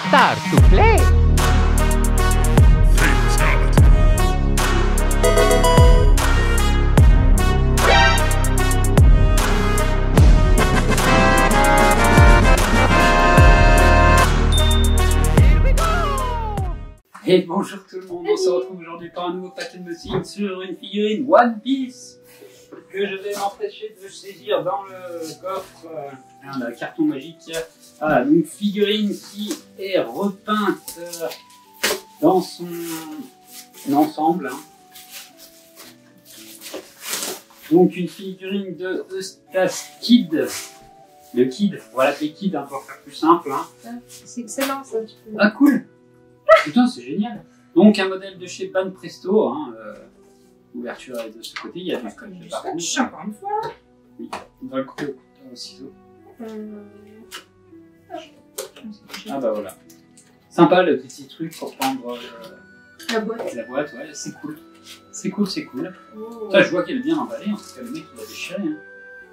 Start to play. Et bonjour tout le monde, on se retrouve aujourd'hui pour un nouveau pack unboxing sur une figurine One Piece que je vais m'empêcher de saisir dans le coffre, le carton magique. Voilà, donc figurine qui est repeinte dans son ensemble. Donc une figurine de Eustace Kid. Le Kid, voilà les Kid pour faire plus simple. C'est excellent ça. Ah cool. Putain, c'est génial. Donc un modèle de chez Ban Presto, l'ouverture est de ce côté, il y a du scotch de partout. Encore une fois. Oui, on va le couper au ciseau. Ah bah voilà. Sympa le petit truc pour prendre La boîte. la boîte, ouais, c'est cool. C'est cool, c'est cool. Oh. Ça, je vois qu'elle est bien emballée, en tout cas le mec il a déchiré.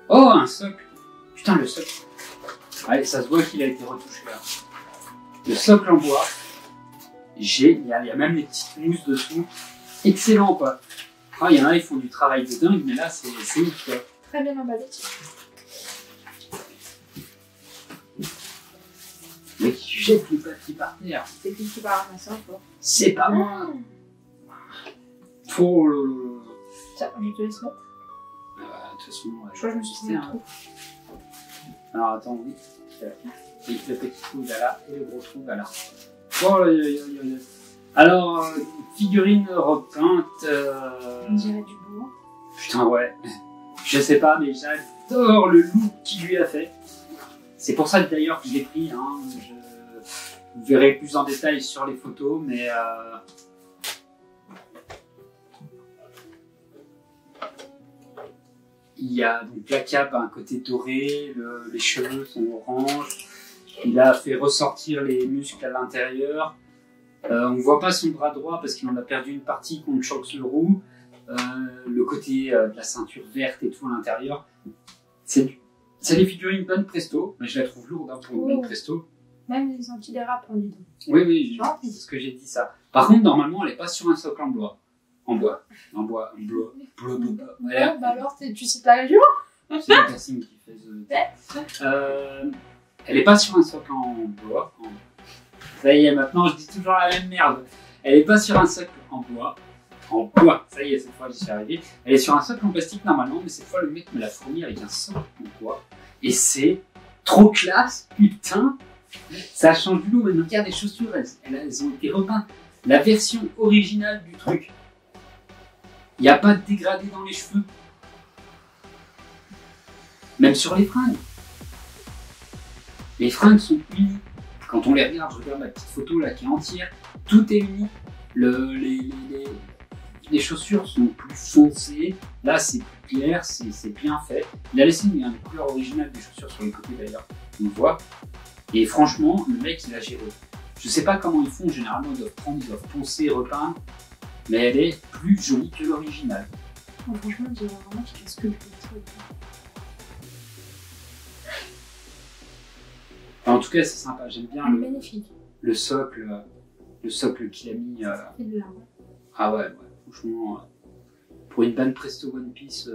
Oh, un socle. Putain, le socle. Allez, ça se voit qu'il a été retouché là. Le socle en bois. Génial, il y a même les petites mousses dessous. Excellent quoi. Ah, il y en a, ils font du travail de dingue, mais là c'est ouf quoi. Très bien emballé. Le mec qui jette les papiers par terre. C'est qui va ramasser encore. C'est pas moi. Oh là là. Tiens, je te laisse mettre. De toute façon, Je crois que je me suis mis trop. Alors attends, oui. Oui, le petit trou il est là et le gros trou il est là. Oh, alors, figurine repeinte. On dirait du bois. Putain, ouais. Je sais pas, mais j'adore le look qu'il lui a fait. C'est pour ça que d'ailleurs que je l'ai pris. Vous verrez plus en détail sur les photos, mais. Il y a donc la cape à un côté doré, les cheveux sont orange. Il a fait ressortir les muscles à l'intérieur. On ne voit pas son bras droit parce qu'il en a perdu une partie contre Shanks le roux. Le côté de la ceinture verte et tout à l'intérieur. C'est des figurines Ban Presto, mais je la trouve lourde pour Ban Presto. Même les antidérapants, dis donc. Oui, c'est ce que j'ai dit ça. Par contre, normalement, elle n'est pas sur un socle en bois. Voilà. Ouais, bah alors, tu cites la région. C'est le casting qui fait elle n'est pas sur un socle en bois. Ça y est, maintenant je dis toujours la même merde. Elle n'est pas sur un socle en bois. Ça y est, cette fois j'y suis arrivé. Elle est sur un socle en plastique normalement, mais cette fois le mec me l'a fourni avec un socle en bois. Et c'est trop classe, putain. Ça change du lot. Maintenant, regarde les chaussures, elles ont été repeintes. La version originale du truc. Il n'y a pas de dégradé dans les cheveux. Même sur les fringues. Les fringues sont unies. Quand on les regarde, je regarde la petite photo là qui est entière, tout est uni. Les chaussures sont plus foncées. Là, c'est plus clair, c'est bien fait. Il a laissé une couleur originale des chaussures sur les côtés d'ailleurs. On le voit. Et franchement, le mec, il a géré. Je sais pas comment ils font. Généralement, ils doivent poncer, repeindre. Mais elle est plus jolie que l'original. Oh, franchement, je dirais vraiment qu'il casse que le truc. En tout cas, c'est sympa. J'aime bien Magnifique. le socle qu'il a mis. C'est de l'arbre. Ah ouais, franchement, pour une Ban Presto One Piece,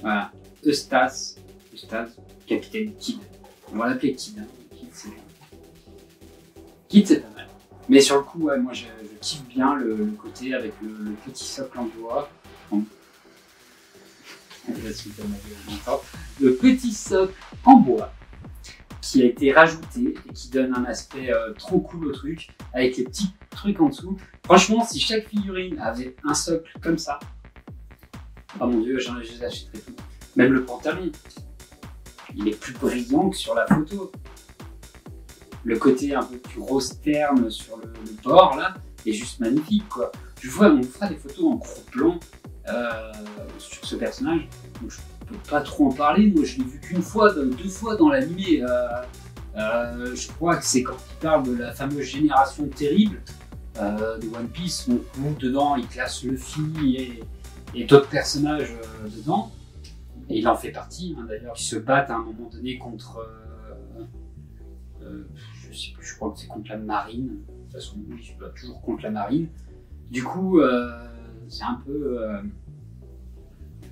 voilà. Eustace, capitaine Kid. On va l'appeler Kid. Kid, c'est pas mal. Mais sur le coup, ouais, moi je kiffe bien le côté avec le petit socle en bois. Le petit socle en bois qui a été rajouté et qui donne un aspect trop cool au truc avec les petits trucs en dessous. Franchement, si chaque figurine avait un socle comme ça, oh mon dieu, je les achèterais tout. Même le pantalon, il est plus brillant que sur la photo. Le côté un peu plus rose terne sur le bord là est juste magnifique quoi. On fera des photos en gros plan sur ce personnage. Donc, je peux pas trop en parler. Moi, je l'ai vu qu'une fois, deux fois dans l'animé. Je crois que c'est quand il parle de la fameuse génération terrible de One Piece. Donc, où dedans, il classe Luffy et d'autres personnages dedans. Et il en fait partie, hein, d'ailleurs. Ils se battent à un moment donné contre. Je sais plus, je crois que c'est contre la marine. De toute façon, oui, je dois toujours contre la marine. Du coup, c'est un peu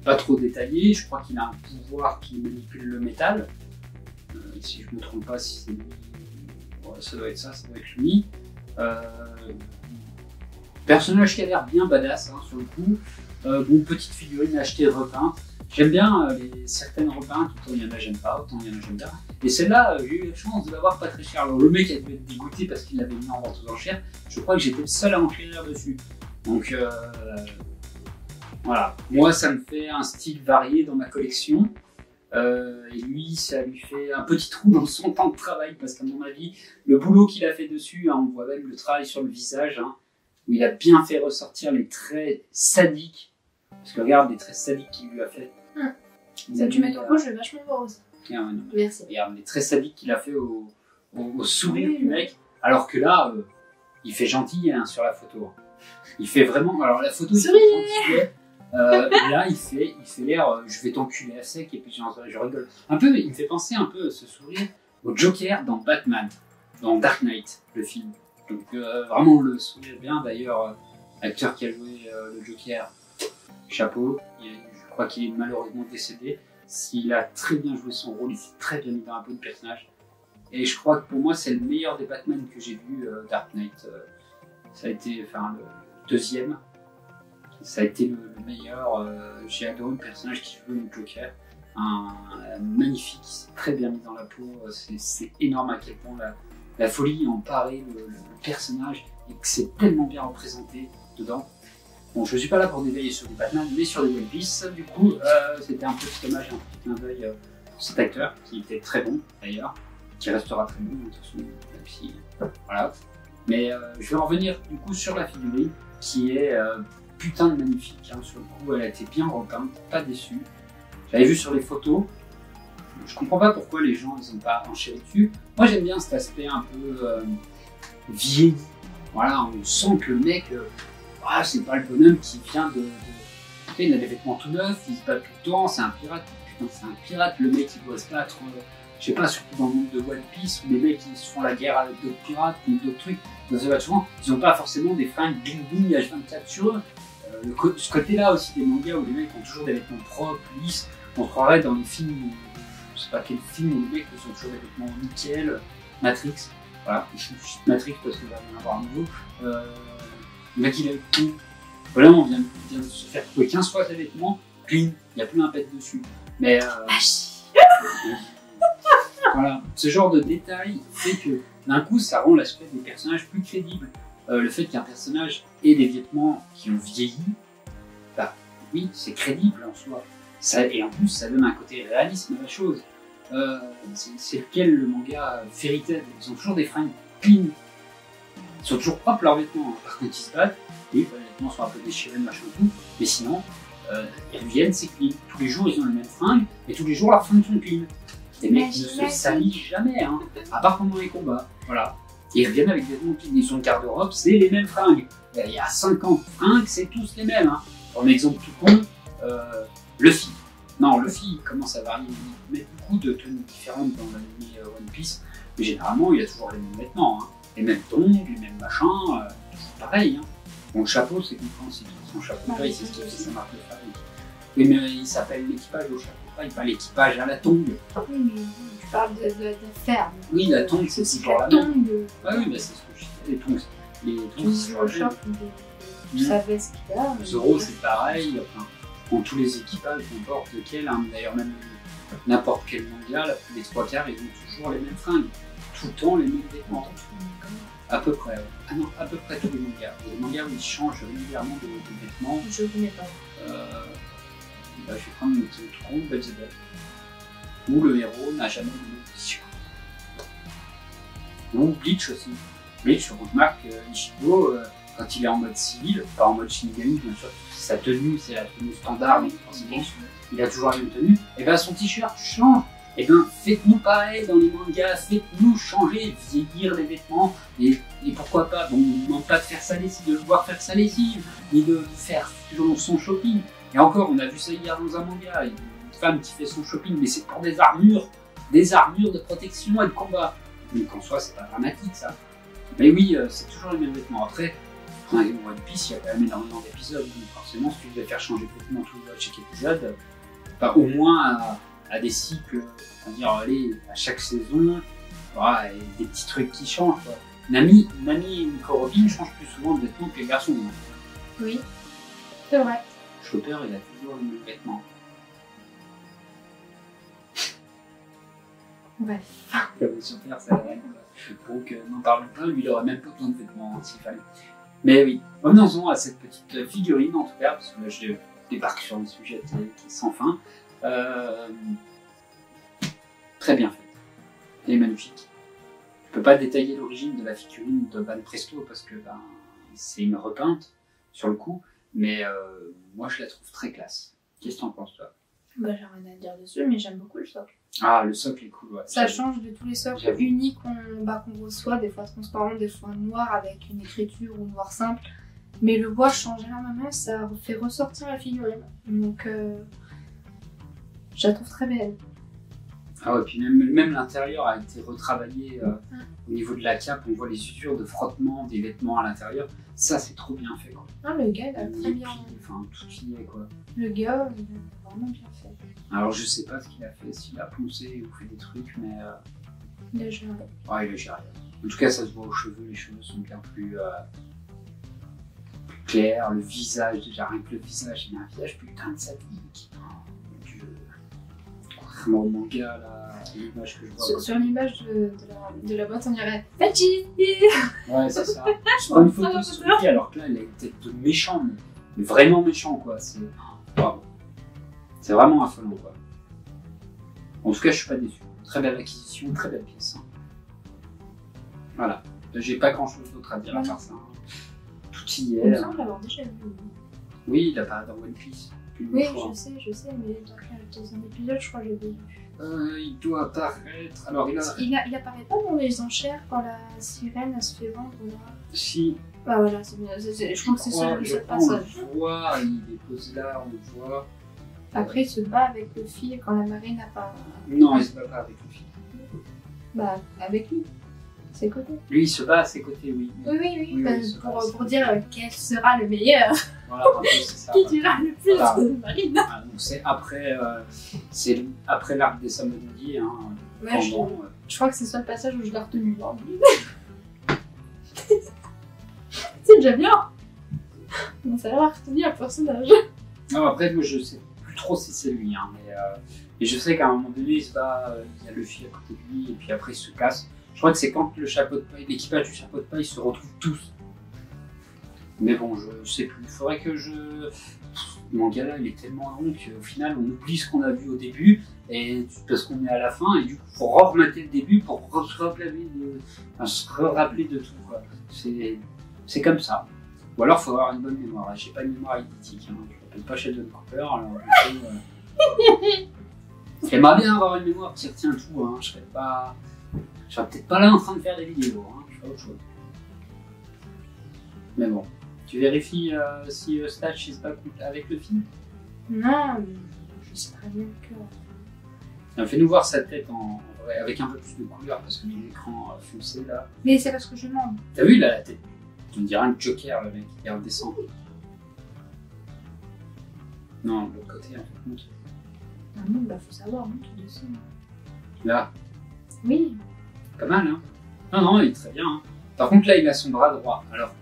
pas trop détaillé. Je crois qu'il a un pouvoir qui manipule le métal. Si je me trompe pas, si c'est lui, ouais, ça doit être ça, ça doit être lui. Personnage qui a l'air bien badass hein, sur le coup. Bon, petite figurine achetée repeinte. J'aime bien certaines repeintes, autant il y en a j'aime pas, autant il y en a j'aime bien. Et celle-là, j'ai eu la chance de l'avoir pas très cher. Alors le mec a dû être dégoûté parce qu'il l'avait mis en vente aux enchères. Je crois que j'étais le seul à enchérir dessus. Donc voilà, moi ça me fait un style varié dans ma collection. Et lui, ça lui fait un petit trou dans son temps de travail parce qu'à mon avis, le boulot qu'il a fait dessus, hein, on voit même le travail sur le visage, hein, où il a bien fait ressortir les traits sadiques. Parce que regarde les traits sadiques qu'il lui a fait. Ça, tu mets ton pot, je vais vachement voir aussi. Merci. Regarde les traits sadiques qu'il a fait au sourire du mec. Alors que là, il fait gentil hein, sur la photo. Il fait vraiment. Alors la photo, il fait gentil. Là, il fait l'air, je vais t'enculer à sec et puis je rigole. Un peu, il me fait penser un peu ce sourire au Joker dans Batman, dans Dark Knight, le film. Donc vraiment le sourire bien. D'ailleurs, l'acteur qui a joué le Joker, chapeau. Je crois qu'il est malheureusement décédé. Il a très bien joué son rôle, il s'est très bien mis dans un peu de personnage. Et je crois que pour moi, c'est le meilleur des Batman que j'ai vu, Dark Knight. Ça a été, enfin, le deuxième. Ça a été le meilleur. J'ai adoré le personnage qui joue le Joker. Un magnifique, il s'est très bien mis dans la peau. C'est énorme à quel point la folie emparait le personnage et que c'est tellement bien représenté dedans. Bon, je ne suis pas là pour déveiller sur des Batman, mais sur des One Piece. Du coup, c'était un petit hommage, un petit clin d'œil pour cet acteur qui était très bon d'ailleurs, qui restera très bon de toute façon, même si voilà. Mais je vais en revenir du coup sur la figurine qui est putain de magnifique. Hein. Sur le coup, elle a été bien repeinte, pas déçue. J'avais vu sur les photos. Je comprends pas pourquoi les gens ils ont pas enchaîné dessus. Moi, j'aime bien cet aspect un peu vieilli. Voilà, on sent que le mec. Ah, c'est pas le bonhomme qui vient de... Il a des vêtements tout neufs, il se bat tout le temps, c'est un pirate. Putain, c'est un pirate, le mec il doit se battre, je sais pas, surtout dans le monde de One Piece, où les mecs ils se font la guerre avec d'autres pirates ou d'autres trucs. Dans ce vêtement, ils ont pas forcément des fringues bling bling H24 sur eux. Ce côté-là aussi des mangas où les mecs ont toujours des vêtements propres, lisses. On se croirait dans les films, je sais pas quel film où les mecs ils ont toujours des vêtements nickel, Matrix. Voilà, je suis Matrix parce qu'il va y en avoir un nouveau. Le mec il a eu tout. Voilà, on vient de se faire couper 15 fois ses vêtements, clean, il n'y a plus un pet dessus. Mais voilà, ce genre de détail fait que d'un coup ça rend l'aspect des personnages plus crédible. Le fait qu'un personnage ait des vêtements qui ont vieilli, bah oui, c'est crédible en soi. Et en plus, ça donne un côté réalisme à la chose. C'est lequel le manga Fairy Tail, ils ont toujours des fringues clean. Ils sont toujours propres leurs vêtements, hein. Par contre ils se battent, et les vêtements sont un peu déchirés, machin tout, mais sinon, ils reviennent, c'est clean. Tous les jours ils ont les mêmes fringues, et tous les jours leurs fringues sont clean. Les mecs ne se salissent jamais, hein, à part pendant les combats, voilà. Et ils reviennent avec des vêtements clean, ils sont de garde-robe, c'est les mêmes fringues. Il y a 50 fringues, c'est tous les mêmes. Hein. Pour un exemple tout con, Luffy. Non, Luffy il commence à varier, il met beaucoup de tenues différentes dans l'anime One Piece, mais généralement il a toujours les mêmes vêtements. Hein. Les mêmes tongs, les mêmes machins, toujours pareil. Hein. Bon, le chapeau, c'est compréhensible. Son chapeau, il c'est ce qui fait sa marque de fabrique. Oui, mais il s'appelle l'équipage au chapeau, pas l'équipage à la tongue. Oui, mais tu parles de la ferme. Oui, la tongue, c'est toujours la même. Ah oui, mais c'est ce que je disais, les tongs. Les tongs, c'est toujours la même. Tu savais ce qu'il y a. Zoro, c'est pareil. Enfin, dans tous les équipages, n'importe lequel, hein, d'ailleurs, même n'importe quel manga, les trois quarts, ils ont toujours les mêmes fringues. Tout le temps les mêmes vêtements. À peu près, ouais. Ah non, à peu près tous les mangas. Il y a des mangas où ils changent régulièrement de vêtements. Je ne connais pas. Je vais prendre notre tronc, Belzebub. Où le héros n'a jamais de position. Ou Bleach aussi. Bleach, on remarque Ichigo, quand il est en mode civil, pas en mode Shinigami, bien sûr, sa tenue, c'est la tenue standard, mais forcément, il a toujours la même tenue, et bien son t-shirt change. Et bien, faites-nous pareil dans les mangas, faites-nous changer, vieillir les vêtements, et pourquoi pas, bon, on ne demande pas de faire sa lessive, de devoir faire sa lessive, ni de faire toujours son shopping. Et encore, on a vu ça hier dans un manga, une femme qui fait son shopping, mais c'est pour des armures de protection et de combat. Donc en soi, c'est pas dramatique ça. Mais oui, c'est toujours les mêmes vêtements. Après, dans One Piece, il y a quand même énormément d'épisodes. Donc forcément, si tu devais faire changer de vêtements tout à chaque épisode, au moins à des cycles, c'est-à-dire allez, à chaque saison, voilà, et des petits trucs qui changent. Quoi. Nami et Nico Robin changent plus souvent de vêtements que les garçons. Hein. Oui, c'est vrai. Chopper, il a toujours les mêmes vêtements. Bref. Chopper, c'est la règle. Donc, n'en parlons pas, lui, il aurait même pas besoin de vêtements hein, s'il fallait. Mais oui, revenons-en à cette petite figurine, en tout cas, parce que là, je débarque sur un sujet qui est sans fin. Très bien fait. Elle est magnifique. Je peux pas détailler l'origine de la figurine de Ban Presto parce que c'est une repeinte sur le coup, mais moi je la trouve très classe. Qu'est-ce que t'en penses toi? Bah j'ai rien à dire dessus, mais j'aime beaucoup le socle. Ah, le socle est cool, ouais. Ça change de tous les socles uniques qu'on reçoit, des fois transparents, des fois noirs avec une écriture ou noir simple. Mais le bois change énormément, ça fait ressortir la figurine. Donc je la trouve très belle. Ah ouais, puis même l'intérieur a été retravaillé au niveau de la cape, on voit les usures de frottement des vêtements à l'intérieur. Ça, c'est trop bien fait, quoi. Ah, le gars, il a très bien. Enfin, tout y est, quoi. Le gars, il a vraiment bien fait. Alors, je sais pas ce qu'il a fait, s'il a poncé ou fait des trucs, mais. Il a géré. Ouais, il a géré. En tout cas, ça se voit aux cheveux, les cheveux sont bien plus clairs. Le visage, déjà, rien que le visage, il a un visage putain de sadique. Contrairement au manga, là, l'image que je vois. Sur l'image de la boîte, on dirait Pachi. Ouais, c'est ça. Je prends une photo sur lui, alors que là, il a une tête de méchant, mais vraiment méchant, quoi. C'est vraiment affolant, quoi. En tout cas, je suis pas déçu. Très belle acquisition, très belle pièce. Hein. Voilà. J'ai pas grand chose d'autre à dire à part ça. Hein. Tout y est. Il me semble l'avoir déjà vu. Oui, il apparaît dans One Piece. Oui, je sais, mais dans un épisode, je crois que je l'ai vu. Il doit apparaître. Alors, il apparaît pas dans les enchères quand la sirène elle se fait vendre là. Si. Ah voilà, c'est bien. Je crois que c'est ça le passage. On le voit, il est posé là, on le voit. Après, il se bat avec le fil quand la marée n'a pas. Non, il se bat pas avec le fil. Bah, avec lui. À ses côtés. Lui, il se bat à ses côtés, oui. Oui, pour dire quel sera le meilleur. Voilà, c'est ça. Qui tuera le plus de marine. Ah, donc c'est après l'arc des Samoyeds. Hein, ouais, je crois que c'est ça le passage où je l'ai retenu. C'est déjà bien. Bon, ça a l'air retenu un personnage. Non, après, moi, je sais plus trop si c'est lui. Hein, mais je sais qu'à un moment donné, il se bat, il y a Luffy à côté de lui, et puis après, il se casse. Je crois que c'est quand le chapeau de paille, l'équipage du chapeau de paille se retrouve tous. Mais bon, je sais plus. Il faudrait que je. Le manga là, il est tellement long qu'au final, on oublie ce qu'on a vu au début, et parce qu'on est à la fin, et du coup, il faut remater le début pour se rappeler de tout. Quoi. C'est comme ça. Ou alors, il faut avoir une bonne mémoire. J'ai pas une mémoire idiotique. Hein. Je m'appelle pas Sheldon Cooper, alors j'aimerais bien avoir une mémoire qui retient tout. Hein. Je serais peut-être pas là en train de faire des vidéos. Hein. Je ferais autre chose. Mais bon. Tu vérifies si Stash is back avec le film? Non, mais je sais très bien que. Fais-nous voir sa tête en vrai, avec un peu plus de couleur parce que l'écran foncé là. Mais c'est parce que je demande. T'as vu là la tête? Tu me diras un Joker le mec, il redescend. Non, de l'autre côté en fait, monte. Ah non, bah faut savoir, monte ou descend. Là. Oui. Pas mal hein. Non, il est très bien. Hein. Par contre là il a son bras droit. Alors.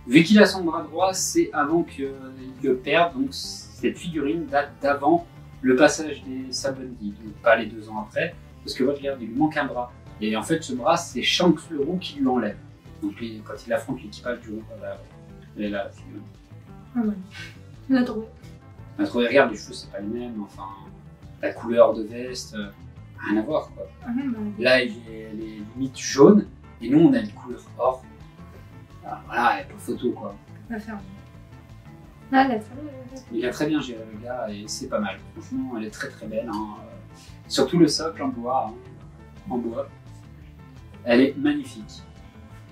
Vu qu'il a son bras droit, c'est avant qu'il le perde, donc cette figurine date d'avant le passage des Sabondi, donc pas les 2 ans après, parce que regarde, il lui manque un bras. Et en fait, ce bras, c'est Shanks le roux qui lui enlève. Donc quand il affronte l'équipage du roux, elle est là, la figurine. Ah ouais, on l'a trouvé. On a trouvé, regarde, les cheveux, c'est pas les mêmes, enfin, la couleur de veste, rien à voir quoi. Ah non, bah, là, elle est limite jaune, et nous, on a une couleur or. Voilà, il n'y a pas photo quoi. On va faire. Ah, elle a très bien. Il a très bien géré le gars et c'est pas mal. Franchement, elle est très très belle. Hein. Surtout le socle en bois. Hein. En bois. Elle est magnifique.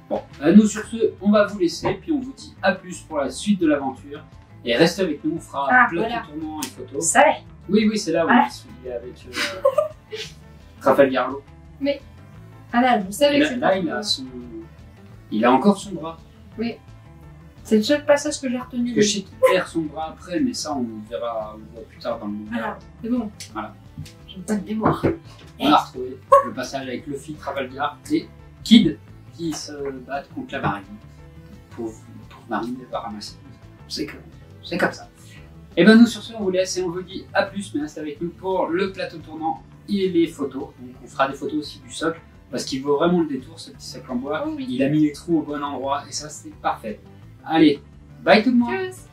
Bon, nous sur ce, on va vous laisser, puis on vous dit à plus pour la suite de l'aventure. Et restez avec nous, on fera plein de tournements et photos. Ça va. Oui, c'est là où il est avec Raphaël Garlo. Mais. Ah là, je savais que Là, c'était là, il a encore son bras. C'est le seul passage que j'ai retenu. Parce que je sais qu'il perd son bras après, mais ça, on le voit plus tard dans le manga. Voilà, c'est bon. Voilà. J'ai pas de mémoire. On a retrouvé le passage avec Luffy, Trafalgar et Kid qui se battent contre la marine. Pour marine n'est pas ramassée. C'est comme ça. Et ben nous sur ce on vous laisse et on vous dit à plus, mais restez avec nous pour le plateau tournant et les photos. Donc on fera des photos aussi du socle parce qu'il vaut vraiment le détour ce petit socle en bois. Oh oui. Il a mis les trous au bon endroit et ça c'est parfait. Allez, bye tout le monde. Tchuss.